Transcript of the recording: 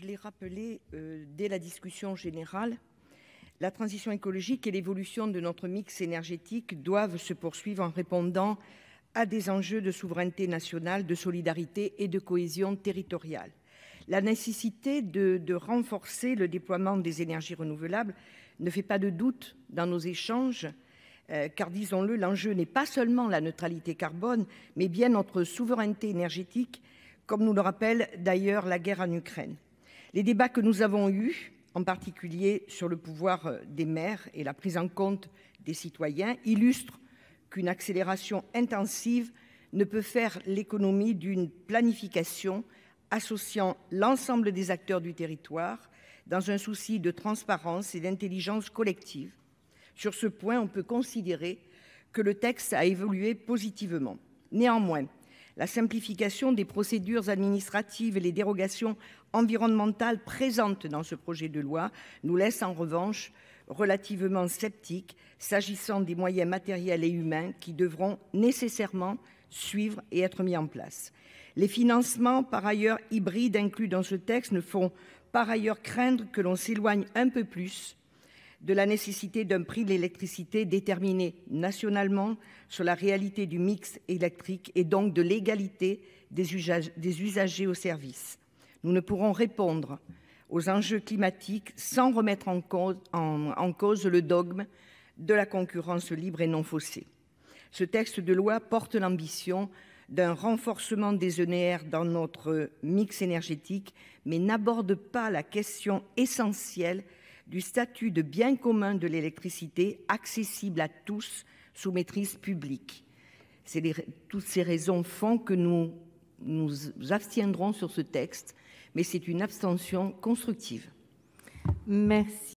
je l'ai rappelé dès la discussion générale, la transition écologique et l'évolution de notre mix énergétique doivent se poursuivre en répondant à des enjeux de souveraineté nationale, de solidarité et de cohésion territoriale. La nécessité de renforcer le déploiement des énergies renouvelables ne fait pas de doute dans nos échanges, car disons-le, l'enjeu n'est pas seulement la neutralité carbone, mais bien notre souveraineté énergétique, comme nous le rappelle d'ailleurs la guerre en Ukraine. Les débats que nous avons eus, en particulier sur le pouvoir des maires et la prise en compte des citoyens, illustrent qu'une accélération intensive ne peut faire l'économie d'une planification associant l'ensemble des acteurs du territoire dans un souci de transparence et d'intelligence collective. Sur ce point, on peut considérer que le texte a évolué positivement. Néanmoins, la simplification des procédures administratives et les dérogations environnementales présentes dans ce projet de loi nous laissent en revanche relativement sceptiques s'agissant des moyens matériels et humains qui devront nécessairement suivre et être mis en place. Les financements, par ailleurs hybrides, inclus dans ce texte ne font par ailleurs craindre que l'on s'éloigne un peu plus de la nécessité d'un prix de l'électricité déterminé nationalement sur la réalité du mix électrique et donc de l'égalité des usagers au service. Nous ne pourrons répondre aux enjeux climatiques sans remettre en cause le dogme de la concurrence libre et non faussée. Ce texte de loi porte l'ambition d'un renforcement des ENR dans notre mix énergétique, mais n'aborde pas la question essentielle du statut de bien commun de l'électricité accessible à tous sous maîtrise publique. Toutes ces raisons font que nous nous abstiendrons sur ce texte, mais c'est une abstention constructive. Merci.